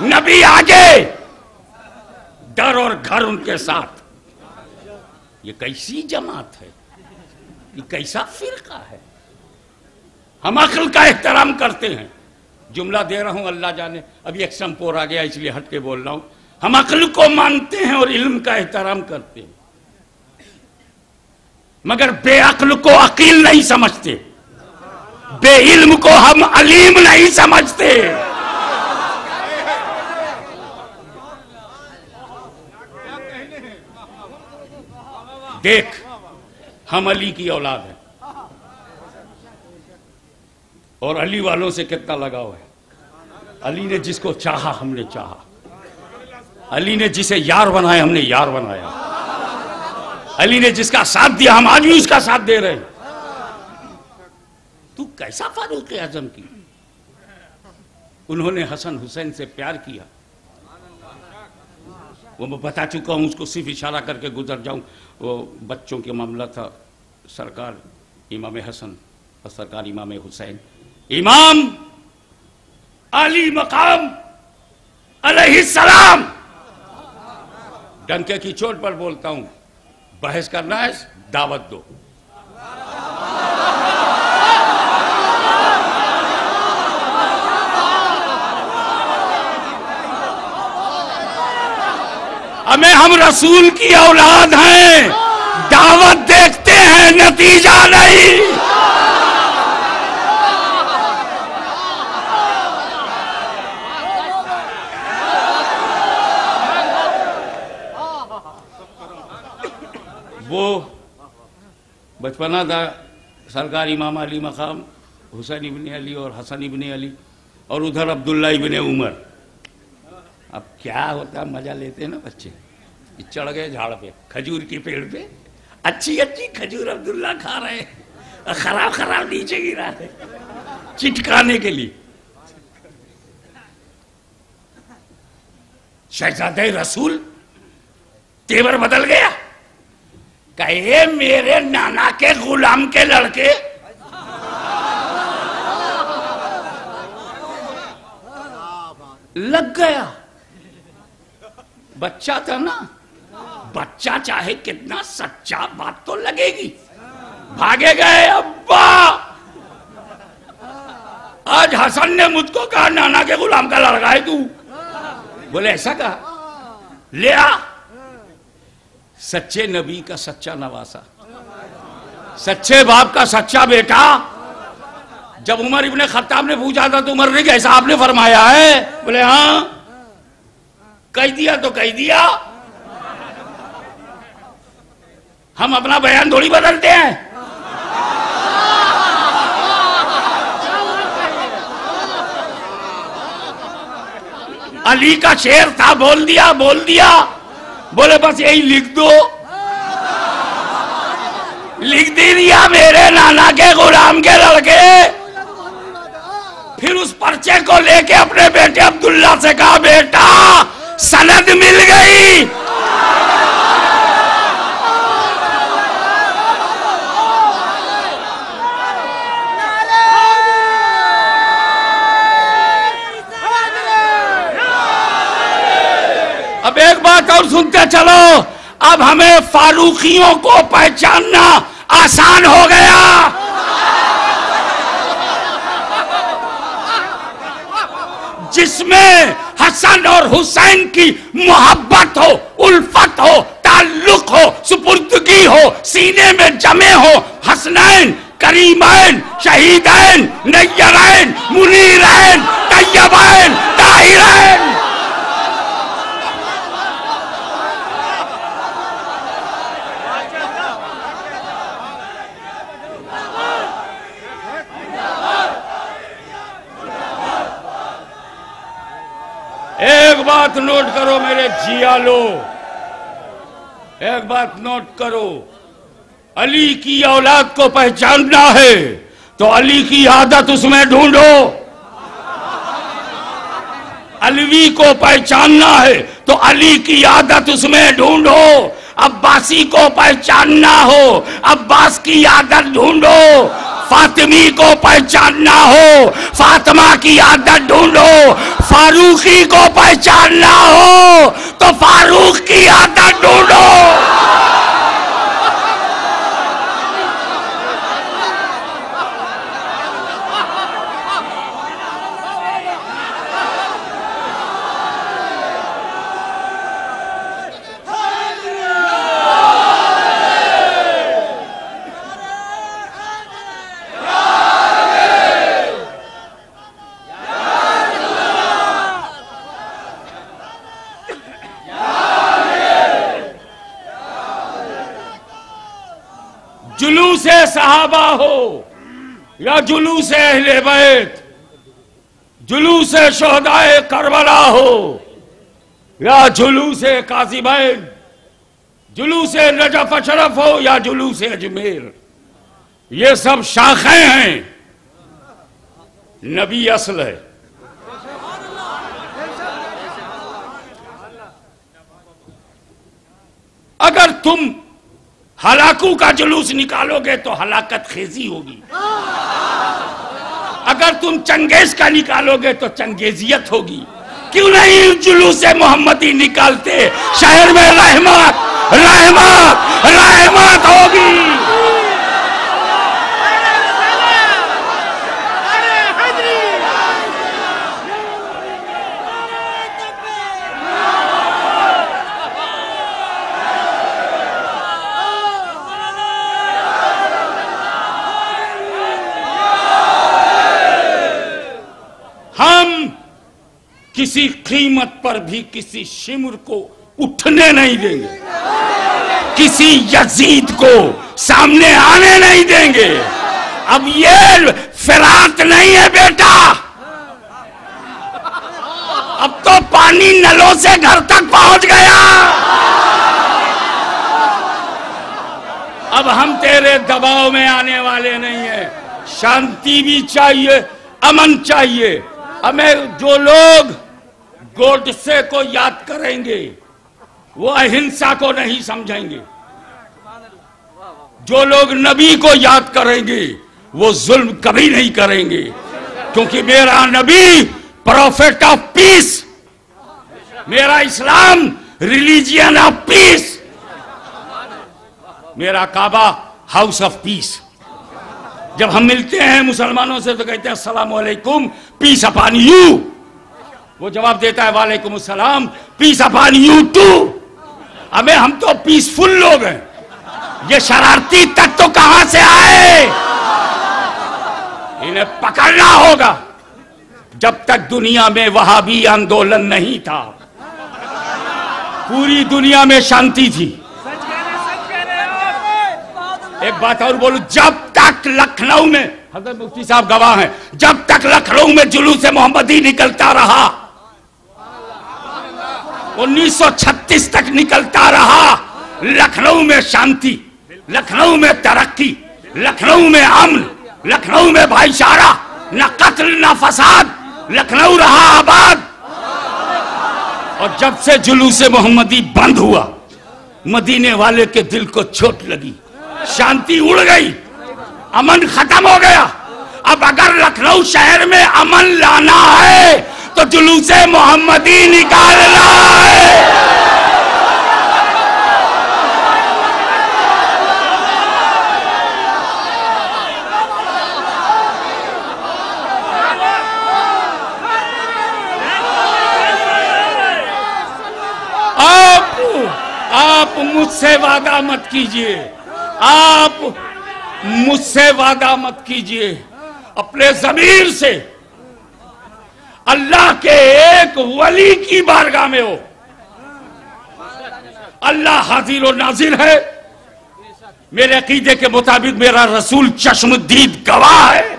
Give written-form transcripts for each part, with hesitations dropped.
नबी आगे, डर और घर उनके साथ। ये कैसी जमात है, ये कैसा फिरका है? हम अक्ल का एहतराम करते हैं। जुमला दे रहा हूं, अल्लाह जाने, अभी एक संपोर आ गया इसलिए हट के बोल रहा हूं। हम अक्ल को मानते हैं और इल्म का एहतराम करते हैं, मगर बेअक्ल को अकील नहीं समझते, बेइल्म को हम अलीम नहीं समझते। देख, हम अली की औलाद हैं और अली वालों से कितना लगाव है। अली ने जिसको चाहा हमने चाहा, अली ने जिसे यार बनाया हमने यार बनाया, अली ने जिसका साथ दिया हम आज भी उसका साथ दे रहे हैं। तू कैसा फारूक आजम की? उन्होंने हसन हुसैन से प्यार किया, वो मैं बता चुका हूं, उसको सिर्फ इशारा करके गुजर जाऊं। वो बच्चों के मामला था, सरकार इमाम हसन और सरकार इमाम हुसैन, इमाम अली मकाम अलैहिस्सलाम। डंके की चोट पर बोलता हूं, बहस करना है दावत दो। हमें, हम रसूल की औलाद हैं, दावत देखते हैं, नतीजा नहीं। वो बचपना था, सरकार इमाम अली मकाम हुसैन इब्ने अली और हसन इब्ने अली, और उधर अब्दुल्ला इब्ने उमर। अब क्या होता, मजा लेते हैं ना बच्चे। चढ़ गए झाड़ पे, खजूर की पेड़ पे, अच्छी अच्छी खजूर अब्दुल्ला खा रहे, खराब खराब नीचे गिरा रहे चिटकाने के लिए। शहजादे रसूल तेवर बदल गया, कहे मेरे नाना के गुलाम के लड़के। लग गया, बच्चा था ना, बच्चा चाहे कितना सच्चा, बात तो लगेगी। भागे गए, अब्बा आज हसन ने मुझको कहा नाना के गुलाम का लड़का है तू। बोले ऐसा कहा, ले आ। सच्चे नबी का सच्चा नवासा, सच्चे बाप का सच्चा बेटा। जब उमर इब्ने खत्ताब ने पूछा था तो उमर ने कैसा आपने फरमाया है? बोले हाँ, कह दिया तो कह दिया, हम अपना बयान थोड़ी बदलते हैं। अली का शेर था, बोल दिया बोल दिया। बोले बस यही लिख दो, लिख दे दिया, मेरे नाना के गुलाम के लड़के। फिर उस पर्चे को लेके अपने बेटे अब्दुल्ला से कहा, बेटा सनद मिल गई। अब एक बात और सुनते चलो, अब हमें फारूकियों को पहचानना आसान हो गया। जिसमें हसन और हुसैन की मोहब्बत हो, उल्फत हो, ताल्लुक हो, सुपुर्दगी हो, सीने में जमे हो, हसनैन, करीमैन, शहीदैन, नय्यरैन, मुनीरैन, तय्यबैन, ताहिरैन। एक बात नोट करो मेरे जियालो, एक बात नोट करो, अली की औलाद को पहचानना है तो अली की आदत उसमें ढूंढो। अलवी को पहचानना है तो अली की आदत उसमें ढूंढो। अब्बासी को पहचानना हो, अब्बास की आदत ढूंढो। फातिमी को पहचानना हो, फातिमा की आदत ढूंढो। फारूकी को पहचानना हो तो फारूक की आदत ढूंढो। जुलूस सहाबा हो या जुलूस अहले बैत, जुलूस शोहदाए करबला हो या जुलूस कासिमैन, जुलूस नजफ अशरफ हो या जुलूस अजमेर, ये सब शाखें हैं, नबी असल है। अगर तुम हलाकू का जुलूस निकालोगे तो हलाकत खेजी होगी, अगर तुम चंगेज का निकालोगे तो चंगेजियत होगी। क्यों नहीं जुलूस मोहम्मदी निकालते? शहर में रहमत रहमत रहमत होगी। हम किसी कीमत पर भी किसी शिमर को उठने नहीं देंगे, किसी यजीद को सामने आने नहीं देंगे। अब ये फिरात नहीं है बेटा, अब तो पानी नलों से घर तक पहुंच गया। अब हम तेरे दबाव में आने वाले नहीं है। शांति भी चाहिए, अमन चाहिए। हमें जो लोग गोडसे को याद करेंगे वो अहिंसा को नहीं समझेंगे, जो लोग नबी को याद करेंगे वो जुल्म कभी नहीं करेंगे, क्योंकि मेरा नबी प्रोफेट ऑफ पीस, मेरा इस्लाम रिलीजियन ऑफ पीस, मेरा काबा हाउस ऑफ पीस। जब हम मिलते हैं मुसलमानों से तो कहते हैं अस्सलाम वालेकुम, पीस अपॉन यू। वो जवाब देता है वालेकुम अस्सलाम, पीस अपॉन यू टू। हमें, हम तो पीसफुल लोग हैं। ये शरारती तक तो कहां से आए? इन्हें पकड़ना होगा। जब तक दुनिया में वहाबी आंदोलन नहीं था, पूरी दुनिया में शांति थी। एक बात और बोलूं, जब तक लखनऊ में, हजरत मुफ्ती साहब गवाह हैं, जब तक लखनऊ में जुलूस मोहम्मदी निकलता रहा, 1936 तक निकलता रहा, लखनऊ में शांति, लखनऊ में तरक्की, लखनऊ में अमन, लखनऊ में भाईचारा, न कत्ल न फसाद, लखनऊ रहा आबाद। और जब से जुलूस मोहम्मदी बंद हुआ, मदीने वाले के दिल को चोट लगी, शांति उड़ गई, अमन खत्म हो गया। अब अगर लखनऊ शहर में अमन लाना है तो जुलूस मोहम्मदी निकालना है। आप मुझसे वादा मत कीजिए, आप मुझसे वादा मत कीजिए, अपने ज़मीर से अल्लाह के एक वली की बारगाह में हो। अल्लाह हाजिर और नाजिर है। मेरे अकीदे के मुताबिक मेरा रसूल चश्मदीद गवाह है।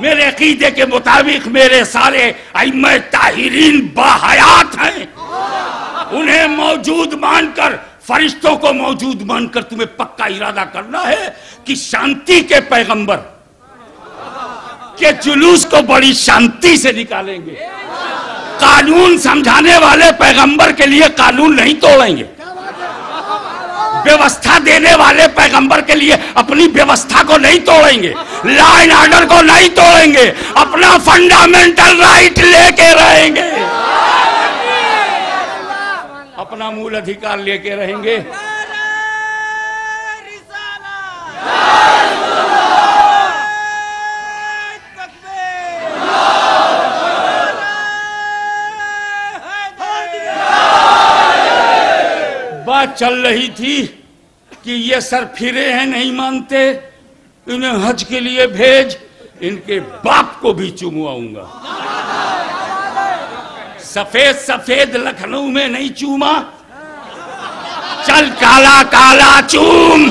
मेरे अकीदे के मुताबिक मेरे सारे अइम्मा ताहिरीन बाहयात हैं। उन्हें मौजूद मानकर, फरिश्तों को मौजूद मानकर तुम्हें पक्का इरादा करना है कि शांति के पैगंबर के जुलूस को बड़ी शांति से निकालेंगे। कानून समझाने वाले पैगंबर के लिए कानून नहीं तोड़ेंगे। व्यवस्था देने वाले पैगंबर के लिए अपनी व्यवस्था को नहीं तोड़ेंगे, लॉ एंड ऑर्डर को नहीं तोड़ेंगे, अपना फंडामेंटल राइट लेके रहेंगे, अपना मूल अधिकार लेके रहेंगे। बात चल रही थी कि ये सर फिरे हैं, नहीं मानते, इन्हें हज के लिए भेज, इनके बाप को भी चूमवाऊंगा। सफेद सफेद लखनऊ में नहीं चूमा, चल काला काला चूम।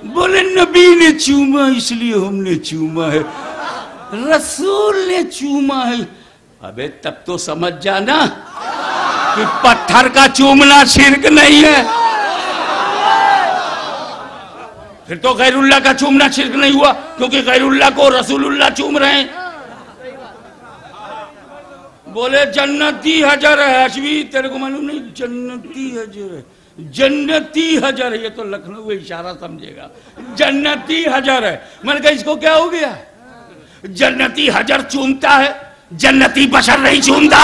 बोले नबी ने चूमा इसलिए हमने चूमा है, रसूल ने चूमा है। अबे तब तो समझ जाना कि पत्थर का चूमना शिर्क नहीं है, फिर तो गैरुल्लाह का चूमना शिर्क नहीं हुआ, क्योंकि गैरुल्लाह को रसूलुल्लाह चूम रहे हैं। बोले जन्नती हजर है, हशवी तेरे को मालूम नहीं, जन्नती हजर है, जन्नती हजर है, ये तो लखनऊ इशारा समझेगा, जन्नती हजर है। मैंने कहा इसको क्या हो गया, जन्नती हजर चूमता है, जन्नती बशर नहीं चूमता।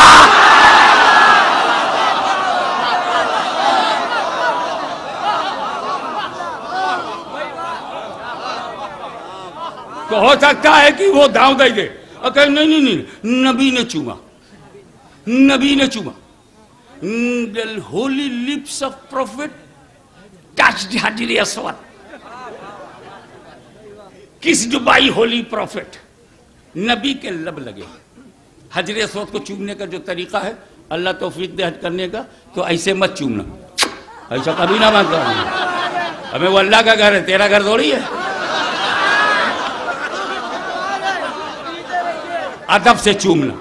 तो हो सकता है कि वो दांव दे दे और कहे नहीं नहीं नहीं, नबी ने चूमा, नबी ने चूमा। The holy lips of prophet touched Hajar Aswad, kissed by holy prophet, नबी के लब लगे। हजर अस्वद को चूमने का जो तरीका है, अल्लाह तौफीक दे हज करने का, तो ऐसे मत चूमना, ऐसा कभी ना मत करना। हमें वो अल्लाह का घर है, तेरा घर थोड़ी है। अदब से चूमना,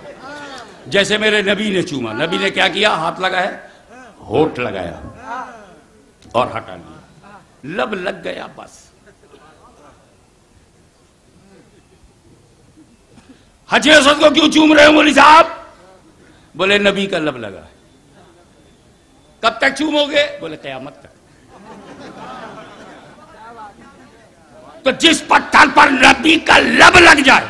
जैसे मेरे नबी ने चूमा। नबी ने क्या किया, हाथ लगाया, होठ लगाया और हटा लिया, लब लग गया बस। हजरत अस्वद को क्यों चूम रहे हो मौलवी साहब? बोले नबी का लब लगा। कब तक चूमोगे? बोले कयामत तक। तो जिस पत्थर पर नबी का लब लग जाए,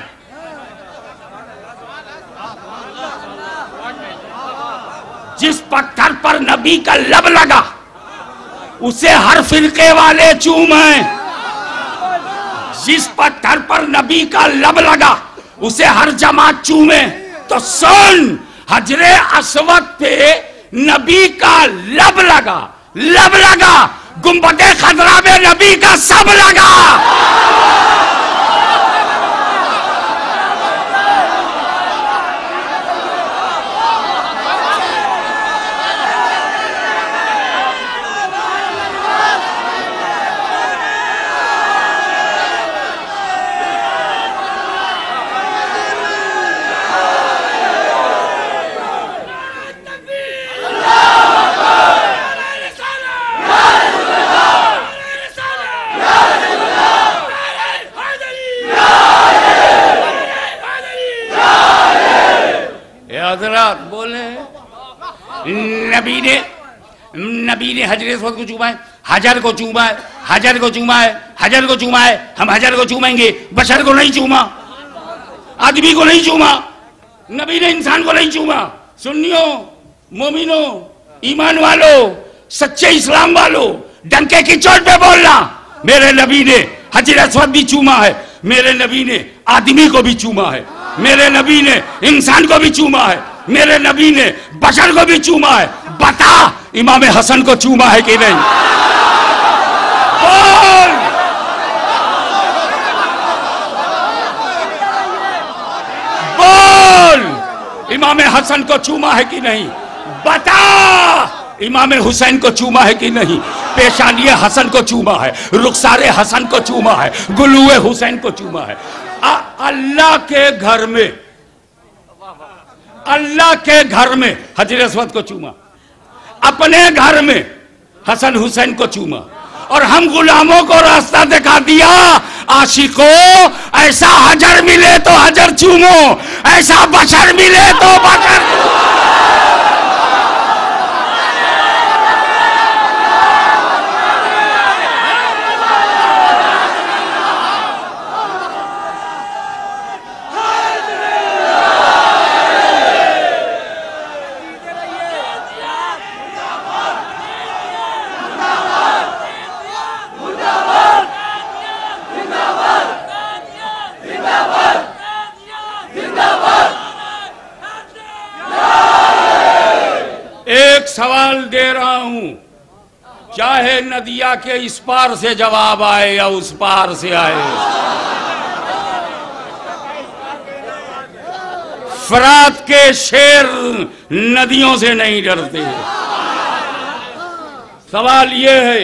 जिस पत्थर पर नबी का लब लगा, उसे हर फिरके वाले चूमे। जिस पत्थर पर नबी का लब लगा, उसे हर जमात चूमे। तो सुन, हजरे अस्वद पे नबी का लब लगा, लब लगा, गुंबदे खजरा में नबी का सब लगा। बोले नबी ने हजर अस्वद को चूमा है, हजर को चूमा है, हजर को चूमा है, हजर को चूमा है, हम हजर को चूमेंगे, बशर को नहीं चूमा, आदमी को नहीं चूमा, नबी ने इंसान को नहीं चूमा। सुन्नियों, मोमिनो, ईमान वालों, सच्चे इस्लाम वालों, डंके की चोट पे बोलना, मेरे नबी ने हजर अस्वद भी चूमा है, मेरे नबी ने आदमी को भी चूमा है, मेरे नबी ने इंसान को भी चूमा है, मेरे नबी ने बशर को भी चूमा है। बता, इमाम हसन को चूमा है कि नहीं? बोल। बोल, इमाम हसन को चूमा है कि नहीं? बता, इमाम हुसैन को चूमा है कि नहीं? पेशानी हसन को चूमा है, रुखसारे हसन को चूमा है, गुलुए हुसैन को चूमा है। अल्लाह के घर में, अल्लाह के घर में हजर अस्वद को चूमा, अपने घर में हसन हुसैन को चूमा, और हम गुलामों को रास्ता दिखा दिया। आशिको ऐसा हजर मिले तो हजर चूमो, ऐसा बशर मिले तो बशर। एक सवाल दे रहा हूं, चाहे नदिया के इस पार से जवाब आए या उस पार से आए, फरात के शेर नदियों से नहीं डरते। सवाल ये है,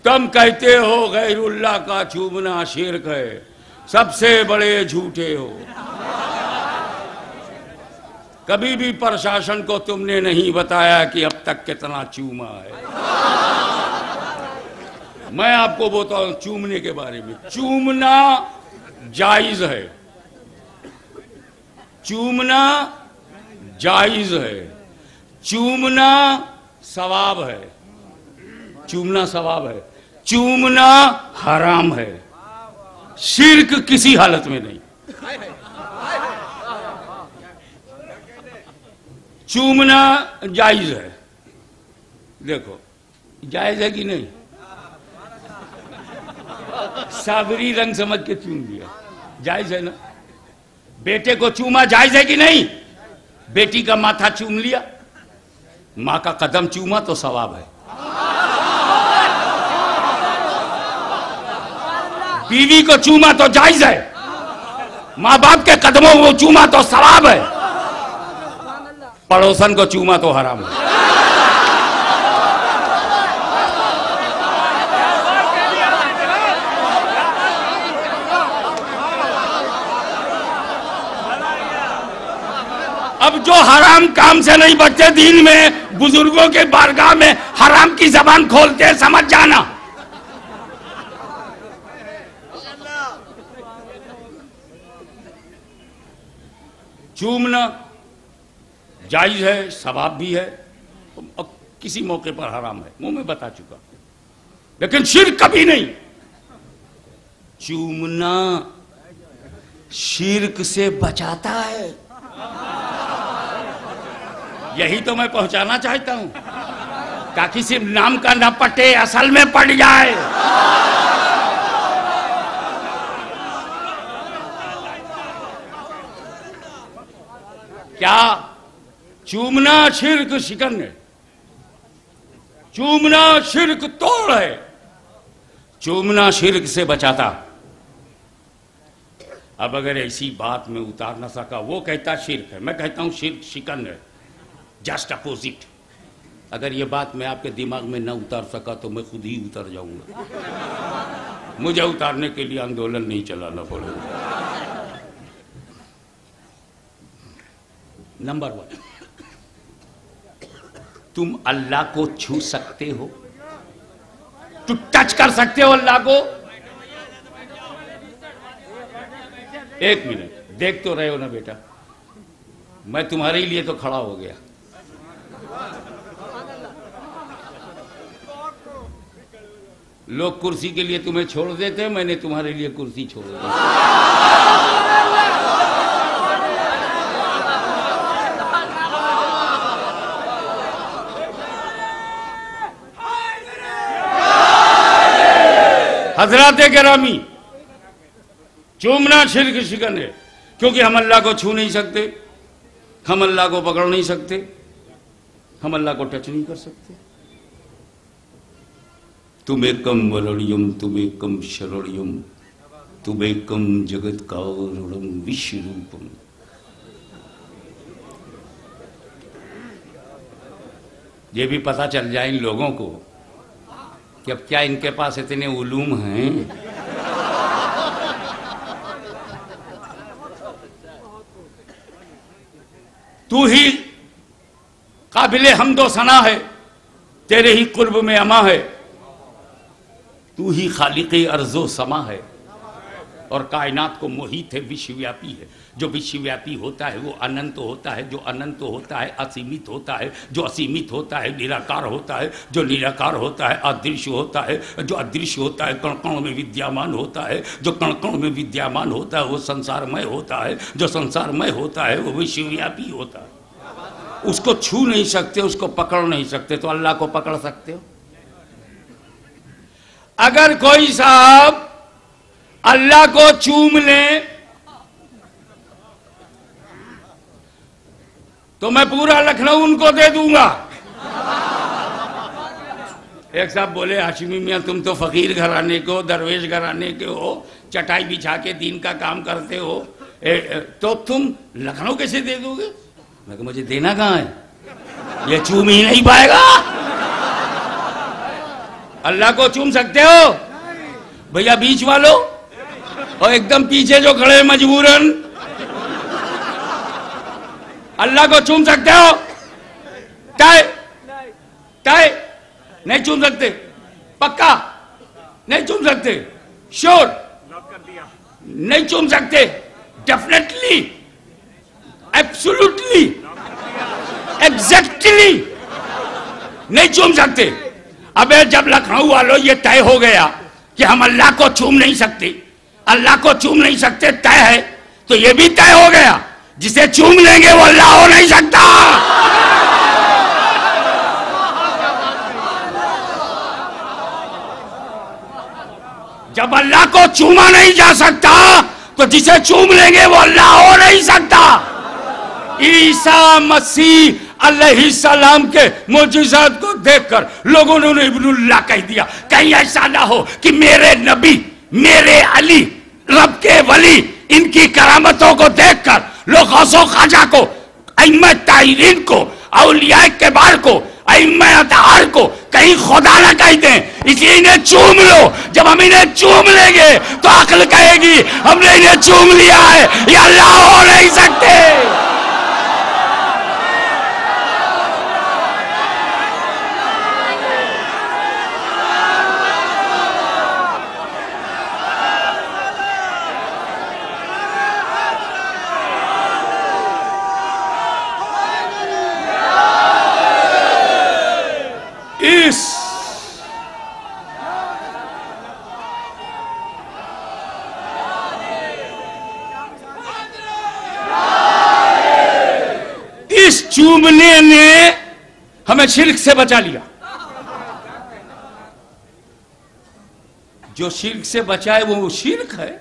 तुम कहते हो गैरुल्लाह का चूमना शिर्क है, सबसे बड़े झूठे हो। कभी भी प्रशासन को तुमने नहीं बताया कि अब तक कितना चूमा है। मैं आपको बताऊं चूमने के बारे में, चूमना जायज है, चूमना जायज है, चूमना सवाब है, चूमना सवाब है, चूमना हराम है, शिर्क किसी हालत में नहीं। चूमना जायज है, देखो जायज है कि नहीं? सावरी रंग समझ के चूम लिया, जायज है ना? बेटे को चूमा जायज है कि नहीं? बेटी का माथा चूम लिया, मां का कदम चूमा तो सवाब है। बीवी को चूमा तो जायज है, मां बाप के कदमों को चूमा तो सवाब है, पड़ोसन को चूमा तो हराम है। अब जो हराम काम से नहीं बचते, दीन में बुजुर्गों के बारगाह में हराम की जबान खोलते हैं, समझ जाना। चूमना जायज है, सवाब भी है, और किसी मौके पर हराम है, मुंह में बता चुका, लेकिन शिर्क कभी नहीं। चूमना शिर्क से बचाता है, यही तो मैं पहुंचाना चाहता हूं, ताकि सिर्फ नाम का न पटे, असल में पड़ जाए। क्या चूमना शिर्क शिकन है, चूमना शिर्क तोड़ है, चूमना शिर्क से बचाता। अब अगर ऐसी बात में उतार न सका, वो कहता शिर्क है, मैं कहता हूं शिर्क शिकन है, जस्ट अपोजिट। अगर ये बात मैं आपके दिमाग में न उतार सका तो मैं खुद ही उतर जाऊंगा, मुझे उतारने के लिए आंदोलन नहीं चलाना पड़ेगा। नंबर 1, तुम अल्लाह को छू सकते हो, तुम टच कर सकते हो अल्लाह को? एक मिनट, देख तो रहे हो ना बेटा, मैं तुम्हारे लिए तो खड़ा हो गया। लोग कुर्सी के लिए तुम्हें छोड़ देते, मैंने तुम्हारे लिए कुर्सी छोड़ दी। हजराते गिरामी, चूमना शिर्क शिकन है, क्योंकि हम अल्लाह को छू नहीं सकते, हम अल्लाह को पकड़ नहीं सकते, हम अल्लाह को टच नहीं कर सकते। तुमेकम वलड़ियम तुमेकम शरणियम तुमेकम जगत कारणम विश्व रूपम। ये भी पता चल जाए इन लोगों को कि अब क्या इनके पास इतने उलूम हैं। तू ही काबिले हम्दो सना है, तेरे ही कुर्ब में अमा है, तू ही खालिक़े अर्ज़ो समा है, और कायनात को मोहित है, विश्वव्यापी है। जो विश्वव्यापी होता है वो अनंत होता है, जो अनंत होता है असीमित होता है, जो असीमित होता है निराकार होता है, जो निराकार होता है अदृश्य होता है, जो अदृश्य होता है कण कण में विद्यमान होता है, जो कण कण में विद्यमान होता है वो संसारमय होता है, जो संसारमय होता है वो विश्वव्यापी होता है। उसको छू नहीं सकते, उसको पकड़ नहीं सकते, तो अल्लाह को पकड़ सकते हो? अगर कोई साहब अल्लाह को चूम ले तो मैं पूरा लखनऊ उनको दे दूंगा। एक साहब बोले, हाशिमी मियां तुम तो फकीर घराने के हो, दरवेश घराने के हो, चटाई बिछा के दीन का काम करते हो, तो तुम लखनऊ कैसे दे दोगे? मैं कहा मुझे देना कहां है, ये चूम ही नहीं पाएगा। अल्लाह को चूम सकते हो भैया बीच वालों, और एकदम पीछे जो खड़े मजबूरन, अल्लाह को चूम सकते हो? टाई टाई नहीं चूम सकते, पक्का नहीं चूम सकते, श्योर नहीं चूम सकते, डेफिनेटली, एब्सोल्युटली, एग्जैक्टली नहीं चूम सकते। अबे जब लखनऊ वालों ये तय हो गया कि हम अल्लाह को चूम नहीं सकते, अल्लाह को चूम नहीं सकते तय है, तो ये भी तय हो गया जिसे चूम लेंगे वो अल्लाह हो नहीं सकता। जब अल्लाह को चूमा नहीं जा सकता तो जिसे चूम लेंगे वो अल्लाह हो नहीं सकता। ईसा मसीह अलैहिस्सलाम के मोजिज़ात को देखकर लोगों ने उन्हें इब्नुल्लाह कह दिया। कहीं ऐसा ना हो कि मेरे नबी, मेरे अली, रब के वली, इनकी करामतों को देखकर लोग गौसो ख्वाजा को, अइम्मा ताहिरीन को, औलिया किबार को, अइम्मा अतहार को कहीं खुदा ना कह दें, इसलिए इन्हें चूम लो। जब हम इन्हें चूम लेंगे तो अक्ल कहेगी हमने इन्हें चूम लिया है, ये अल्लाह हो नहीं सकते। इस चूमने ने हमें शिर्क से बचा लिया। जो शिर्क से बचाए वो शिर्क है।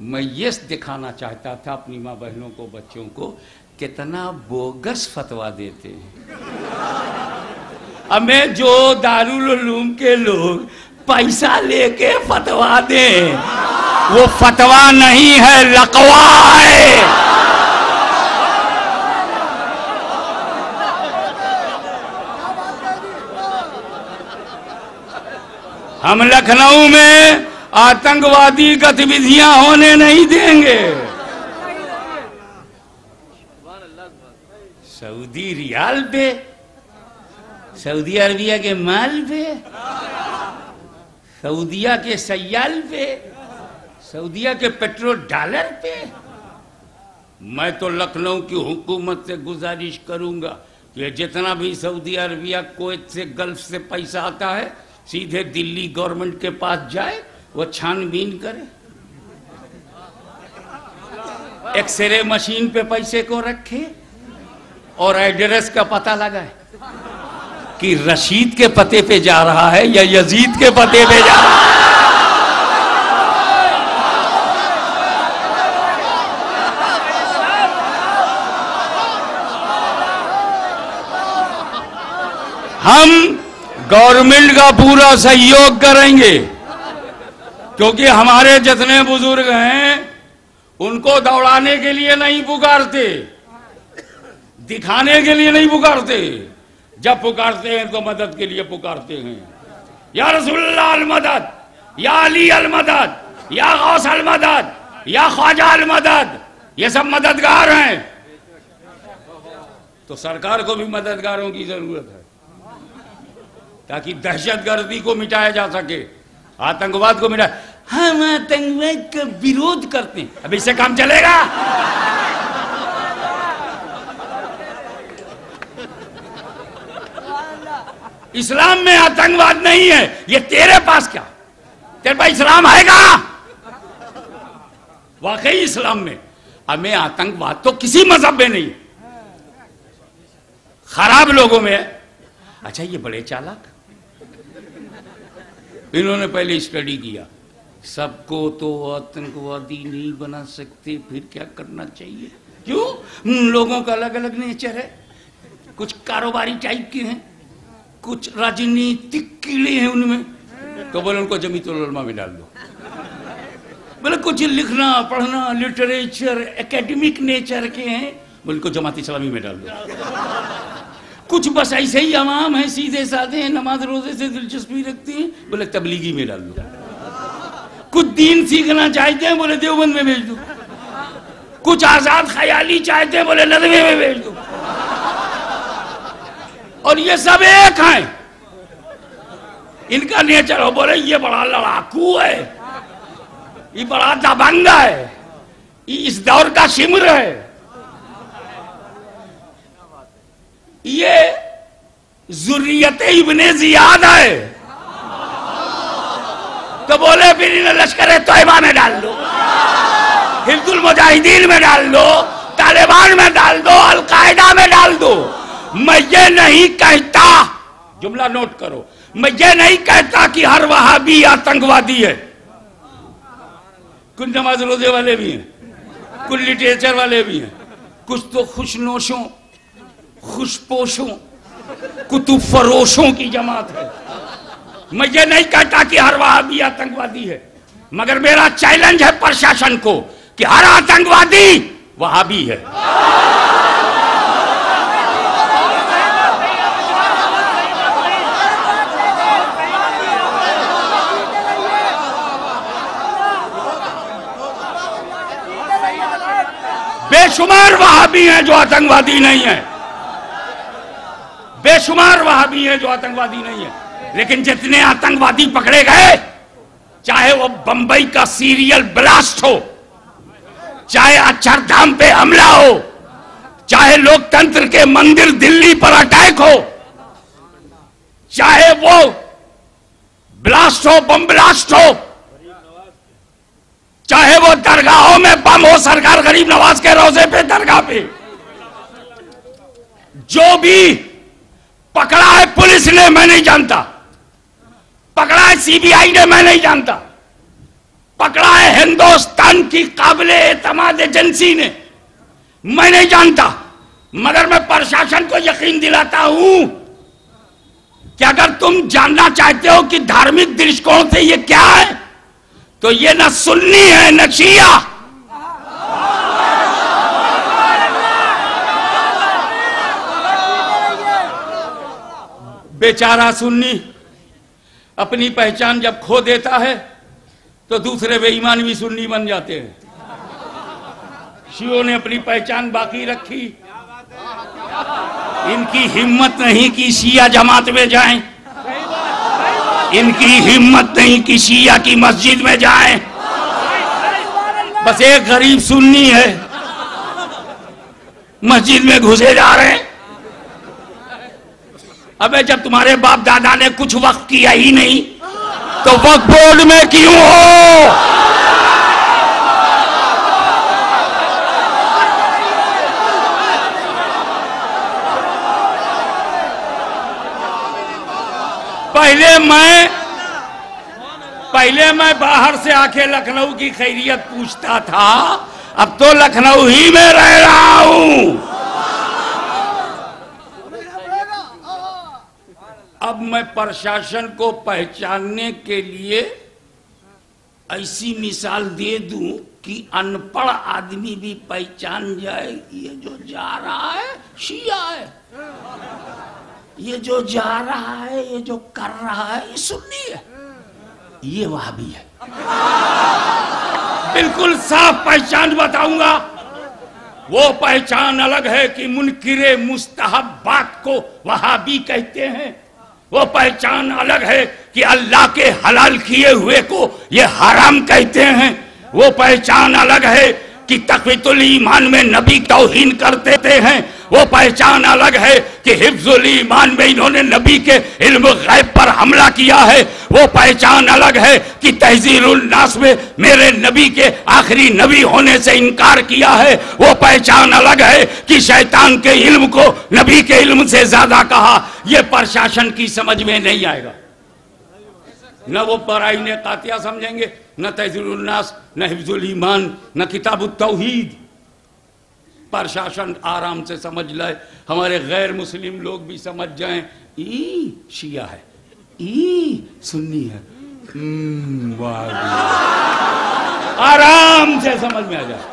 मैं ये दिखाना चाहता था अपनी माँ बहनों को, बच्चों को, कितना बोगस फतवा देते हैं। हमें जो दारुल उलूम के लोग पैसा लेके फतवा दें, वो फतवा नहीं है, लकवा है। हम लखनऊ में आतंकवादी गतिविधियां होने नहीं देंगे। सऊदी रियाल पे, सऊदी अरबिया के माल पे, सऊदिया के सयाल पे, सऊदिया के पेट्रोल डॉलर पे। मैं तो लखनऊ की हुकूमत से गुजारिश करूंगा कि जितना भी सऊदी अरबिया, कुवैत से, गल्फ से पैसा आता है सीधे दिल्ली गवर्नमेंट के पास जाए, वो छानबीन करे, एक्सरे मशीन पे पैसे को रखे और एड्रेस का पता लगाए कि रशीद के पते पे जा रहा है या यजीद के पते पे जा रहा है। हम गवर्नमेंट का पूरा सहयोग करेंगे, क्योंकि हमारे जितने बुजुर्ग हैं उनको दौड़ाने के लिए नहीं पुकारते, दिखाने के लिए नहीं पुकारते। जब पुकारते हैं तो मदद के लिए पुकारते हैं। या रसूलुल्लाह अल मदद, या अली अल मदद, या गौस अल मदद, या ख्वाजा अल मदद, ये सब मददगार हैं। तो सरकार को भी मददगारों की जरूरत है ताकि दहशतगर्दी को मिटाया जा सके, आतंकवाद को मिटाया। हम आतंकवाद का विरोध करते हैं। अब इससे काम चलेगा? इस्लाम में आतंकवाद नहीं है, ये तेरे पास क्या, तेरे पास इस्लाम है कहां? वाकई इस्लाम में हमें आतंकवाद तो किसी मजहब में नहीं, खराब लोगों में है। अच्छा, ये बड़े चालाक, इन्होंने पहले स्टडी किया, सबको तो आतंकवादी नहीं बना सकते, फिर क्या करना चाहिए? क्यों? लोगों का अलग अलग नेचर है, कुछ कारोबारी टाइप के हैं, कुछ राजनीतिक कीड़े हैं उनमें, तो बोले उनको जमीयतुल उलमा में डाल दो। बोले कुछ लिखना पढ़ना लिटरेचर एकेडमिक नेचर के हैं, बोले उनको जमात इस्लामी में डाल दो। कुछ बस ऐसे ही अवाम है, सीधे साधे हैं, नमाज रोजे से दिलचस्पी रखती हैं, बोले तबलीगी में डाल दो। कुछ दीन सीखना चाहते हैं, बोले देवबंद में भेज दो। कुछ आजाद ख्याली चाहते हैं, बोले नदवे में भेज दो। और ये सब एक हैं, इनका नेचर हो, बोले ये बड़ा लड़ाकू है, ये बड़ा दबंग है, ये इस दौर का शिमर है, ये जुर्रियत इब्ने जियाद है। तो बोले फिर इन्हें लश्कर तैयबा में डाल दो, हिजबुल मुजाहिदीन में डाल दो, तालिबान में डाल दो, अलकायदा में डाल दो। मैं ये नहीं कहता, जुमला नोट करो, मैं ये नहीं कहता कि हर वहाबी आतंकवादी है। कुछ नमाज रोजे वाले भी हैं, कुछ लिटरेचर वाले भी हैं, कुछ तो खुशनोशों खुशपोशों कुतुब फरोशों की जमात है। मैं ये नहीं कहता कि हर वहाबी आतंकवादी है, मगर मेरा चैलेंज है प्रशासन को कि हर आतंकवादी वहाबी है। बेशुमार वहाबी हैं जो आतंकवादी नहीं है, बेशुमार वहाबी हैं जो आतंकवादी नहीं है, लेकिन जितने आतंकवादी पकड़े गए, चाहे वो बंबई का सीरियल ब्लास्ट हो, चाहे अक्षरधाम पे हमला हो, चाहे लोकतंत्र के मंदिर दिल्ली पर अटैक हो, चाहे वो ब्लास्ट हो, बम ब्लास्ट हो, चाहे वो दरगाहों में बम हो, सरकार गरीब नवाज के रोजे पे दरगाह पे, जो भी पकड़ा है पुलिस ने मैं नहीं जानता, पकड़ा है सीबीआई ने मैं नहीं जानता, पकड़ा है हिंदुस्तान की काबिले एतमाद एजेंसी ने मैं नहीं जानता, मगर मैं प्रशासन को यकीन दिलाता हूं कि अगर तुम जानना चाहते हो कि धार्मिक दृष्टिकोण से ये क्या है, तो ये न सुन्नी है न शिया। बेचारा सुन्नी अपनी पहचान जब खो देता है तो दूसरे बेईमान भी सुन्नी बन जाते हैं। शियों ने अपनी पहचान बाकी रखी, इनकी हिम्मत नहीं कि शिया जमात में जाएं, इनकी हिम्मत नहीं कि शिया की मस्जिद में जाएं। बस एक गरीब सुन्नी है, मस्जिद में घुसे जा रहे हैं। अबे जब तुम्हारे बाप दादा ने कुछ वक्फ किया ही नहीं तो वक्फ बोर्ड में क्यों हो? पहले मैं बाहर से आके लखनऊ की खैरियत पूछता था, अब तो लखनऊ ही में रह रहा हूं। अब मैं प्रशासन को पहचानने के लिए ऐसी मिसाल दे दूं कि अनपढ़ आदमी भी पहचान जाए, ये जो जा रहा है शिया है, ये जो जा रहा है, ये जो कर रहा है, ये सुन्नी है, ये वहाबी है। बिल्कुल साफ पहचान बताऊंगा। वो पहचान अलग है कि मुनकिरे मुस्तहब बात को वहाबी कहते हैं, वो पहचान अलग है कि अल्लाह के हलाल किए हुए को ये हराम कहते हैं। वो पहचान अलग है कि तक़वीतुल ईमान में नबी तौहीन करते हैं। वो पहचान अलग है कि हिफ्जुल ईमान में इन्होंने नबी के इल्म गैब पर हमला किया है। वो पहचान अलग है कि तहज़ीरुल नास में मेरे नबी के आखिरी नबी होने से इनकार किया है। वो पहचान अलग है कि शैतान के इल्म को नबी के इल्म से ज्यादा कहा। ये प्रशासन की समझ में नहीं आएगा। न वो बराइन कातिया समझेंगे, न तहज़ीरुल नास, न हिफ्जुल ईमान, न किताबुत तौहीद। प्रशासन आराम से समझ लाए, हमारे गैर मुस्लिम लोग भी समझ जाएं, ई शिया है, ई सुन्नी है, आराम से समझ में आ जाए।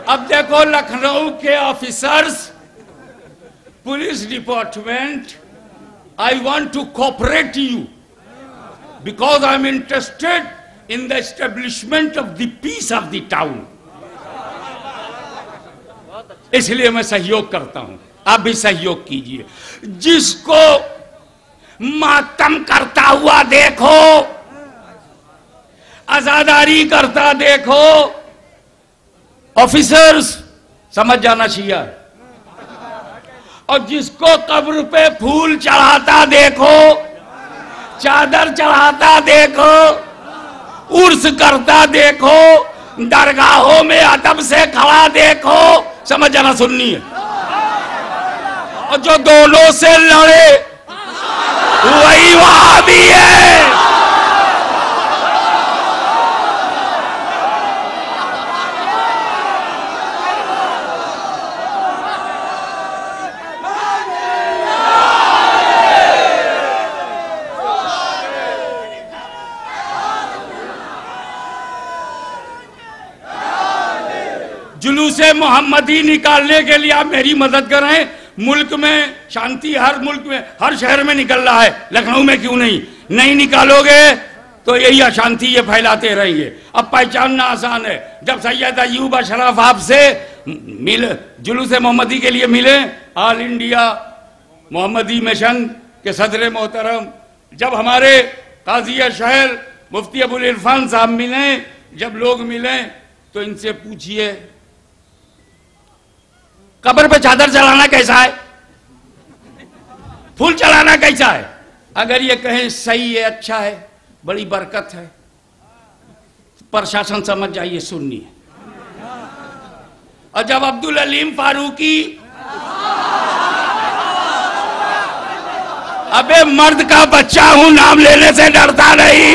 अब देखो लखनऊ के officers, police department, I want to cooperate you because I am interested in the establishment of the peace of the town। इसलिए मैं सहयोग करता हूं, आप भी सहयोग कीजिए। जिसको मातम करता हुआ देखो, आजादारी करता देखो, ऑफिसर्स समझ जाना चाहिए। और जिसको कब्र पे फूल चढ़ाता देखो, चादर चढ़ाता देखो, उर्स करता देखो, दरगाहों में अदब से खड़ा देखो, समझ जाना सुन्नी है। और जो दोनों से लड़े वही वहाबी है। जुलूसे मोहम्मदी निकालने के लिए आप मेरी मदद करें। मुल्क में शांति, हर मुल्क में, हर शहर में निकल रहा है, लखनऊ में क्यों नहीं निकालोगे तो यही अशांति ये फैलाते रहेंगे। अब पहचानना आसान है। जब सैयद अयूब अशरफ आपसे मिले, जुलूसे मोहम्मदी के लिए मिले, ऑल इंडिया मोहम्मदी मिशन के सदर मोहतरम, जब हमारे काजी शहर मुफ्ती अबुल इरफान साहब मिले, जब लोग मिले तो इनसे पूछिए कब्र पे चादर चढ़ाना कैसा है, फूल चढ़ाना कैसा है। अगर ये कहें सही है, अच्छा है, बड़ी बरकत है, प्रशासन समझ जाइए सुन्नी है। और जब अब्दुल अलीम फारूकी, अबे मर्द का बच्चा हूं, नाम लेने से डरता नहीं।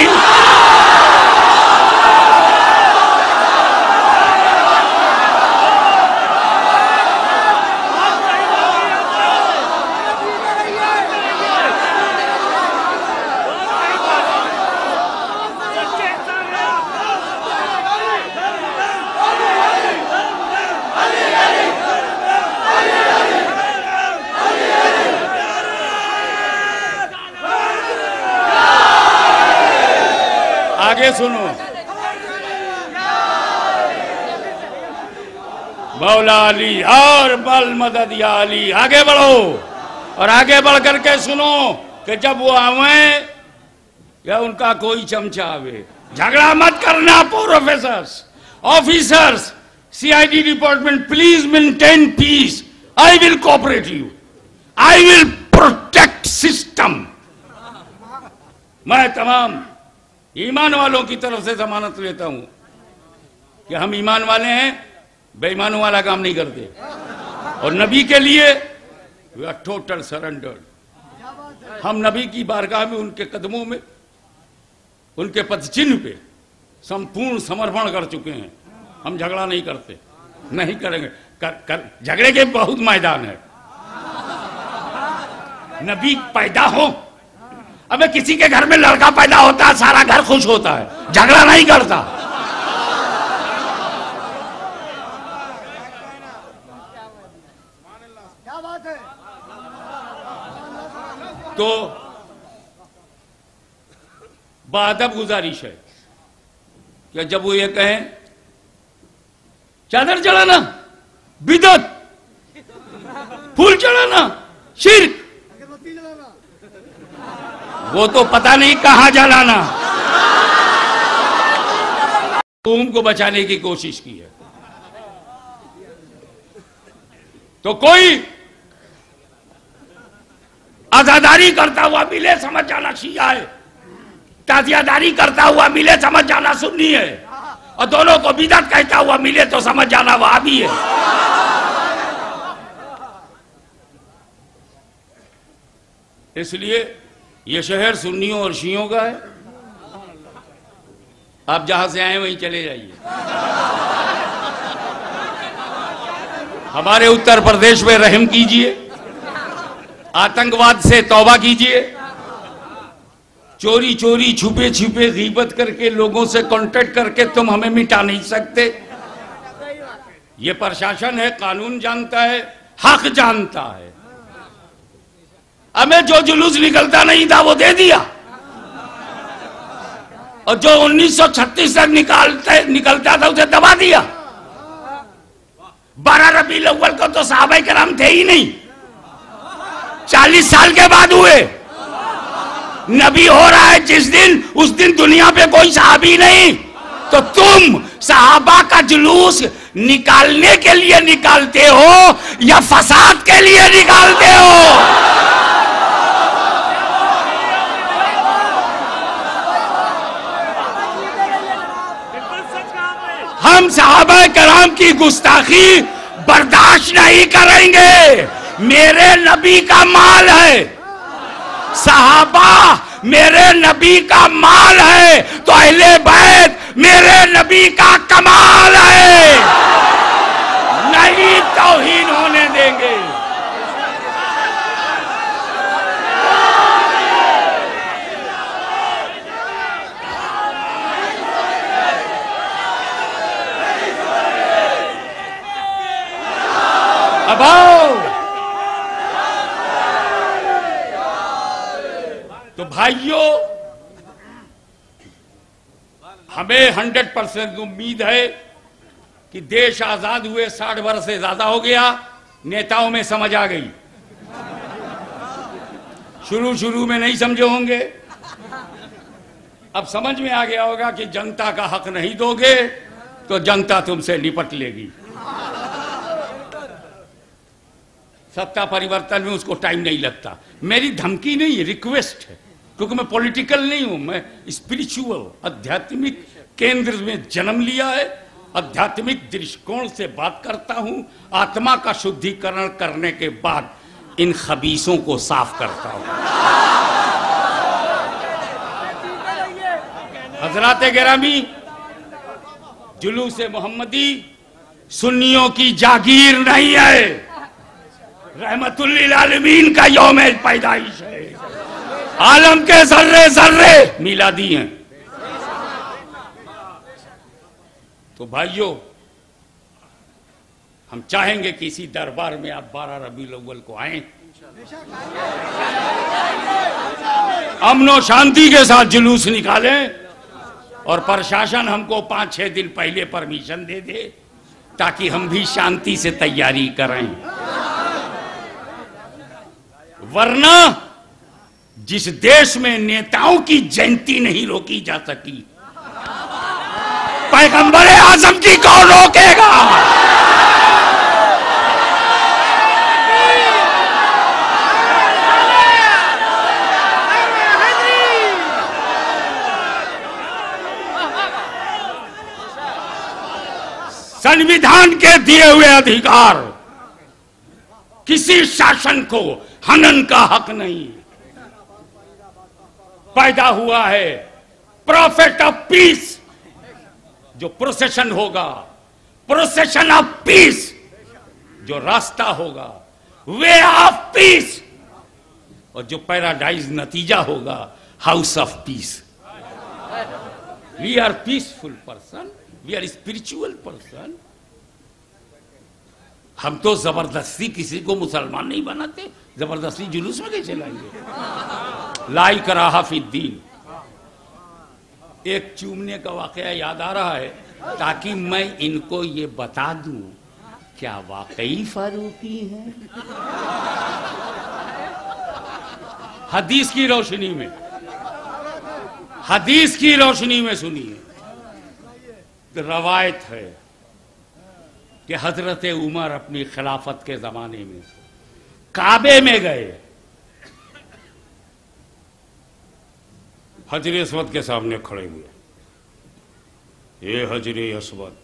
आगे सुनो, मौला अली और बल मदद या अली। आगे बढ़ो और आगे बढ़ करके सुनो कि जब वो आवे या उनका कोई चमचा आवे, झगड़ा मत करना। Professors, officers, CID department, please maintain piece. I will cooperate you, I will protect system. मैं तमाम ईमान वालों की तरफ से जमानत लेता हूं कि हम ईमान वाले हैं, बेईमानों वाला काम नहीं करते। और नबी के लिए वी आर टोटल सरेंडर्ड। हम नबी की बारगाह में, उनके कदमों में, उनके पदचिन्ह पे संपूर्ण समर्पण कर चुके हैं। हम झगड़ा नहीं करते, नहीं करेंगे। झगड़े के बहुत मैदान है। नबी पैदा हो, अबे किसी के घर में लड़का पैदा होता है, सारा घर खुश होता है, झगड़ा नहीं करता। क्या बात है। तो बादब गुजारिश है कि जब वो ये कहें चादर चढ़ाना बिदअत, फूल चढ़ाना शिर्क, वो तो पता नहीं कहां जलाना। कौम को बचाने की कोशिश की है। तो कोई आजादारी करता हुआ मिले समझ जाना शिया है, ताजियादारी करता हुआ मिले समझ जाना सुन्नी है, और दोनों को बिदअत कहता हुआ मिले तो समझ जाना वहाबी है। इसलिए ये शहर सुन्नियों और शियों का है। आप जहां से आए वहीं चले जाइए। हमारे उत्तर प्रदेश में रहम कीजिए, आतंकवाद से तौबा कीजिए। चोरी चोरी छुपे छुपे गीबत करके लोगों से कांटेक्ट करके तुम हमें मिटा नहीं सकते। ये प्रशासन है, कानून जानता है, हक जानता है। हमें जो जुलूस निकलता नहीं था वो दे दिया, और जो 1936 तक निकलता था उसे दबा दिया। 12 रबीउल अव्वल को तो सहाबाए किराम थे ही नहीं, 40 साल के बाद हुए। नबी हो रहा है जिस दिन, उस दिन दुनिया पे कोई सहाबी नहीं। तो तुम सहाबा का जुलूस निकालने के लिए निकालते हो या फसाद के लिए निकालते हो? हम सहाबा कराम की गुस्ताखी बर्दाश्त नहीं करेंगे। मेरे नबी का माल है, सहाबा मेरे नबी का माल है, तो अहले बैत मेरे नबी का कमाल है। नहीं तौहीन होने देंगे। अब आओ तो भाइयों, हमें 100% उम्मीद है कि देश आजाद हुए 60 वर्ष से ज्यादा हो गया। नेताओं में समझ आ गई। शुरू में नहीं समझे होंगे, अब समझ में आ गया होगा कि जनता का हक नहीं दोगे तो जनता तुमसे निपट लेगी। सत्ता परिवर्तन में उसको टाइम नहीं लगता। मेरी धमकी नहीं, रिक्वेस्ट है, क्योंकि मैं पॉलिटिकल नहीं हूं, मैं स्पिरिचुअल आध्यात्मिक केंद्र में जन्म लिया है। आध्यात्मिक दृष्टिकोण से बात करता हूं। आत्मा का शुद्धिकरण करने के बाद इन खबीसों को साफ करता हूं। हजरात गिरामी, जुलूस मोहम्मदी सुन्नियों की जागीर नहीं है, रहमतुल लिल आलमीन का यौम पैदाइश है। आलम के जर्रे जर्रे मिलादी हैं। तो भाइयों, हम चाहेंगे कि इसी दरबार में आप 12 रबीउल अव्वल को आएं, अमन और शांति के साथ जुलूस निकालें, और प्रशासन हमको 5-6 दिन पहले परमिशन दे दे ताकि हम भी शांति से तैयारी करें। वरना जिस देश में नेताओं की जयंती नहीं रोकी जा सकी, पैगंबर आजम की कौन रोकेगा? संविधान के दिए हुए अधिकार किसी शासन को हनन का हक नहीं। पैदा हुआ है प्रॉफिट ऑफ पीस, जो प्रोसेशन होगा, प्रोसेशन ऑफ पीस, जो रास्ता होगा, वे ऑफ पीस, और जो पैराडाइज नतीजा होगा, house of peace. We are peaceful person, we are spiritual person. हम तो जबरदस्ती किसी को मुसलमान नहीं बनाते, जबरदस्ती जुलूस में कैसे लाएंगे? ला इकराहा फिद्दीन। एक चूमने का वाकया याद आ रहा है, ताकि मैं इनको ये बता दूं क्या वाकई फारूकी है। हदीस की रोशनी में हदीस की रोशनी में सुनिए। रवायत है कि हजरत उमर अपनी खिलाफत के जमाने में काबे में गए, हजरे अस्वद के सामने खड़े हुए। ये हजरे अस्वद,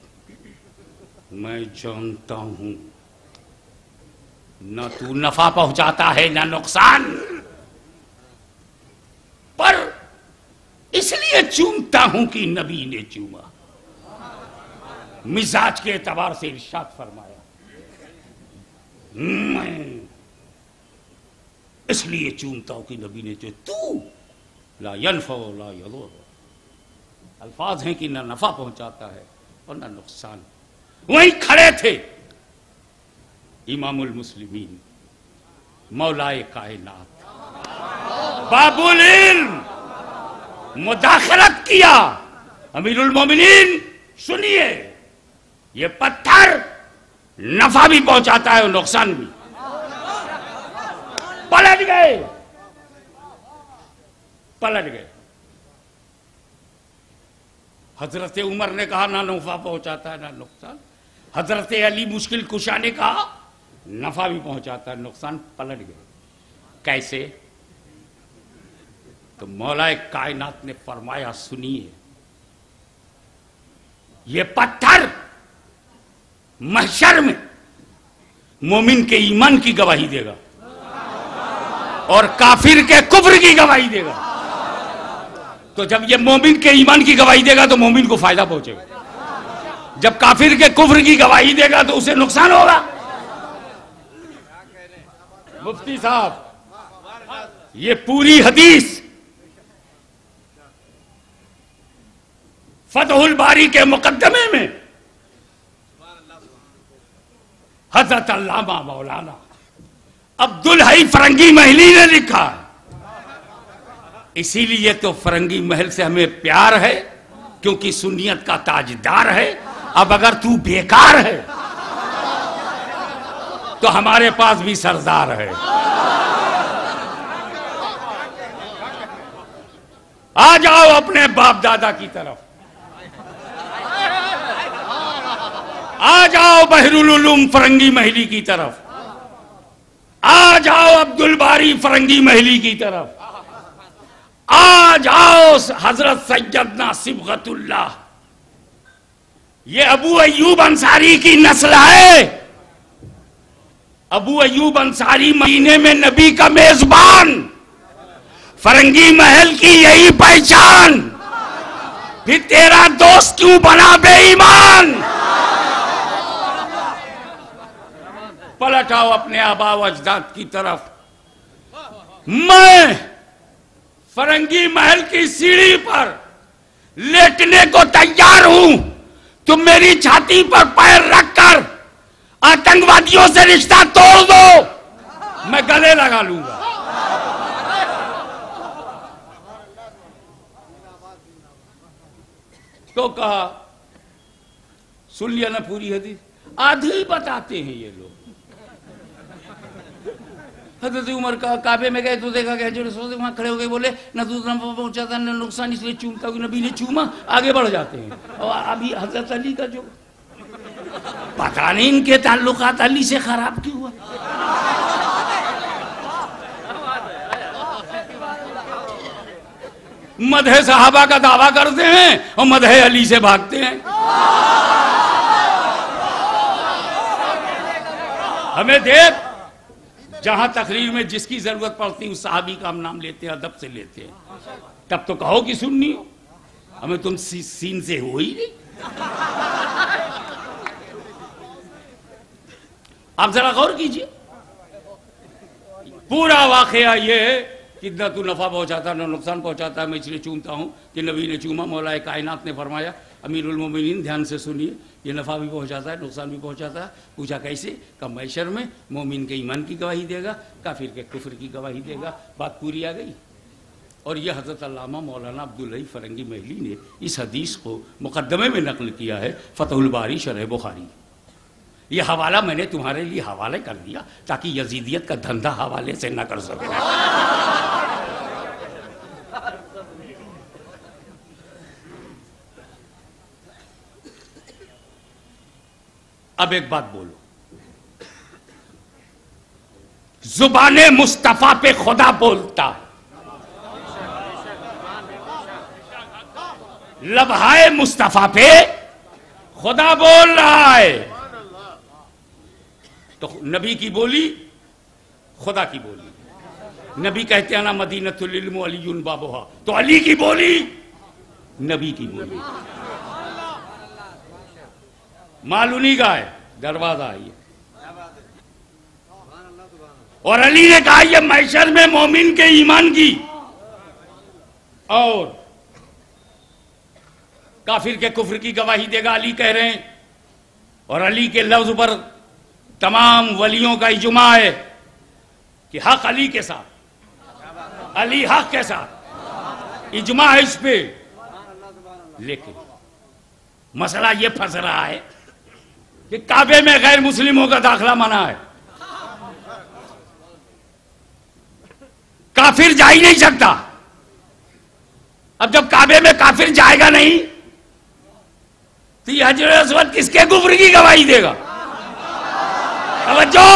मैं जानता हूं न तू नफा पहुंचाता है न नुकसान, पर इसलिए चूमता हूं कि नबी ने चूमा। मिजाज के एतबार से इरशाद फरमाया, मैं इसलिए चूमता हूं कि नबी ने चूमा। तू ला यनफा ला यदुर, अल्फाज हैं कि न नफा पहुंचाता है और न नुकसान। वहीं खड़े थे इमामुल मुस्लिमीन मौलाए कायनात बाबुल इल्म मुदाखलत किया। अमीरुल मोमिनीन सुनिए, ये पत्थर नफा भी पहुंचाता है और नुकसान भी। पलट गए, पलट गए। हजरत उमर ने कहा ना नफा पहुंचाता है ना नुकसान। हजरत अली मुश्किल कुशा ने कहा नफा भी पहुंचाता है नुकसान। पलट गए। कैसे? तो मौलाए कायनात ने फरमाया, सुनिए, ये पत्थर महशर में मोमिन के ईमान की गवाही देगा और काफिर के कुफ्र की गवाही देगा। तो जब ये मोमिन के ईमान की गवाही देगा तो मोमिन को फायदा पहुंचेगा, जब काफिर के कुफ्र की गवाही देगा तो उसे नुकसान होगा। मुफ्ती साहब, ये पूरी हदीस फतहुल बारी के मुकद्दमे में हजरत अल्लामा मौलाना अब्दुल हई फरंगी महली ने लिखा है। इसीलिए तो फरंगी महल से हमें प्यार है, क्योंकि सुन्नियत का ताजदार है। अब अगर तू बेकार है तो हमारे पास भी सरदार है। आ जाओ अपने बाप दादा की तरफ, आ जाओ बहरुल उलूम फरंगी महली की तरफ, आ जाओ अब्दुल बारी फरंगी महली की तरफ, आ जाओ हजरत सैयदना सिबगतुल्लाह। ये अबू अय्यूब अंसारी की नस्ल है। अबू अय्यूब अंसारी मदीने में नबी का मेजबान, फरंगी महल की यही पहचान। फिर तेरा दोस्त क्यों बना बेईमान? पलट आओ अपने आबा व अजदाद की तरफ। मैं फरंगी महल की सीढ़ी पर लेटने को तैयार हूं। तुम मेरी छाती पर पैर रखकर आतंकवादियों से रिश्ता तोड़ दो, मैं गले लगा लूंगा। तो कहा, सुन लिया ना पूरी हदीस? आधी बताते हैं ये लोग। हजरत उमर का काबे में गए तो देखा गया जो वहां खड़े हो गए, बोले न दूसरा पहुंचा था न नुकसान, इसलिए चूमता हूं नबी ने चूमा। आगे बढ़ जाते हैं। और अभी हजरत अली का जो पता नहीं इनके ताल्लुकात अली से खराब क्यों हुआ। मदहे सहाबा का दावा करते हैं और मदहे अली से भागते हैं। हमें देख, जहां तकरीर में जिसकी जरूरत पड़ती उस सहाबी का हम नाम लेते हैं, अदब से लेते हैं। तब तो कहो कि सुन्नी हो, हमें तुम सीन से हो ही नहीं। आप जरा गौर कीजिए, पूरा वाकया ये है कि न तू नफा पहुंचाता न नुकसान पहुंचाता, मैं इसलिए चूमता हूं कि नबी ने चूमा। मौलाए कायनात ने फरमाया, अमीरुल मोमिनीन ध्यान से सुनिए, ये नफा भी पहुंचाता है नुकसान भी पहुंचाता है। पूछा कैसे? का मैशर में मोमिन के ईमान की गवाही देगा, काफिर के कुफ्र की गवाही देगा। बात पूरी आ गई। और यह हजरत अल्लामा मौलाना अब्दुल हई फरंगी महली ने इस हदीस को मुकद्दमे में नकल किया है, फतहुल बारी शरह बुखारी। ये हवाला मैंने तुम्हारे लिए हवाले कर दिया ताकि यजीदियत का धंधा हवाले से न कर सके। अब एक बात बोलो, जुबाने मुस्तफा पे खुदा बोलता, लबहाए मुस्तफा पे खुदा बोल रहा है। तो नबी की बोली खुदा की बोली। नबी कहते हैं ना मदीनतुल इल्म अलीयुन बाबुहा, तो अली की बोली नबी की बोली। मालूनी का है, दरवाजा है ये। और अली ने कहा ये महशर में मोमिन के ईमान की और काफिर के कुफ्र की गवाही देगा, अली कह रहे हैं। और अली के लफ्ज पर तमाम वलियों का इजमा है कि हक अली के साथ, अली हक के साथ, इजमा है इस पे। लेकिन मसला ये फंस रहा है कि काबे में गैर मुस्लिमों का दाखिला मना है, काफिर जा ही नहीं सकता। अब जब काबे में काफिर जाएगा नहीं तो ये हजर अस्वद किसके कुफ्र की गवाही देगा? तवज्जो,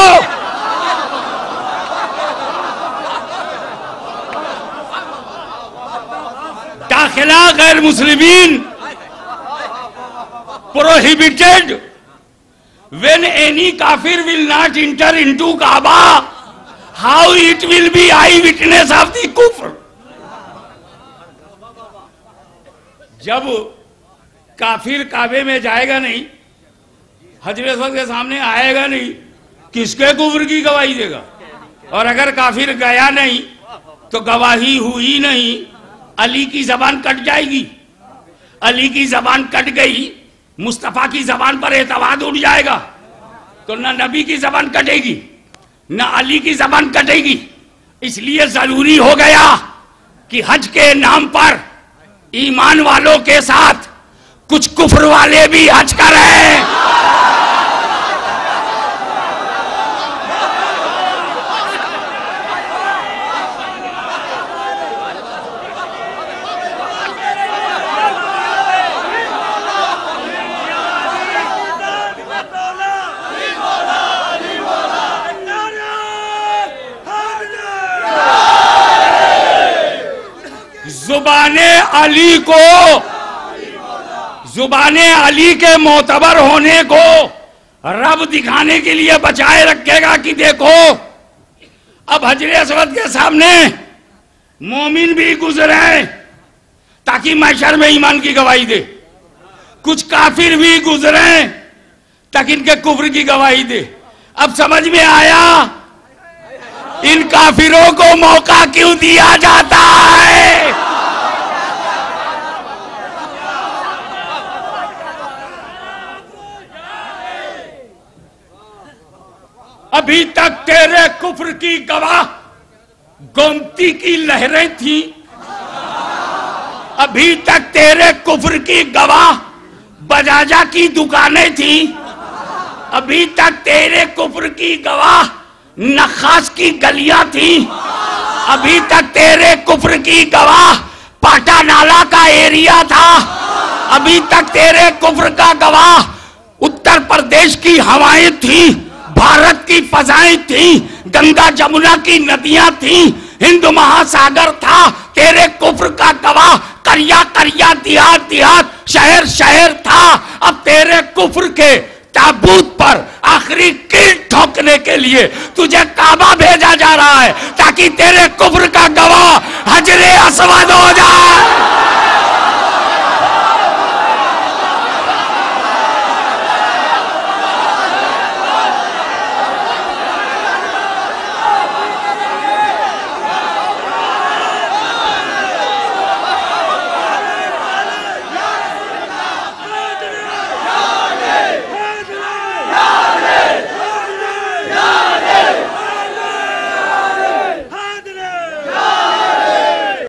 दाखिला गैर मुस्लिमीन prohibited when any kafir will not enter into Kaaba, how it will be eye witness of the kufr? जब काफिर काबे में जाएगा नहीं, हजरत अस्वद के सामने आएगा नहीं, किसके कुफ्र की गवाही देगा? और अगर काफिर गया नहीं तो गवाही हुई नहीं, अली की जबान कट जाएगी। अली की जबान कट गई, मुस्तफा की जबान पर एतवाद उठ जाएगा, तो ना नबी की जबान कटेगी ना अली की जबान कटेगी। इसलिए जरूरी हो गया कि हज के नाम पर ईमान वालों के साथ कुछ कुफ्र वाले भी हज करें। जुबाने अली के मोतबर होने को रब दिखाने के लिए बचाए रखेगा कि देखो अब हजर अस्वद के सामने मोमिन भी गुजरे ताकि महशर में ईमान की गवाही दे, कुछ काफिर भी गुजरे ताकि इनके कुफ्र की गवाही दे। अब समझ में आया इन काफिरों को मौका क्यों दिया जाता है। अभी तक तेरे कुफ्र की गवाह गोमती की लहरें थी, अभी तक तेरे कुफ्र की गवाह बजाजा की दुकानें थी, अभी तक तेरे कुफ्र की गवाह नखास की गलियां थी, अभी तक तेरे कुफ्र की गवाह पाटा नाला का एरिया था, अभी तक तेरे कुफ्र का गवाह उत्तर प्रदेश की हवाएं थी, भारत की फजाएं थी, गंगा जमुना की नदियां थी, हिंद महासागर था। तेरे कुफ्र का गवाह करिया करिया देहात देहात शहर शहर था। अब तेरे कुफ्र के ताबूत पर आखिरी कील ठोकने के लिए तुझे काबा भेजा जा रहा है ताकि तेरे कुफ्र का गवाह हजरे अस्वद हो जाए।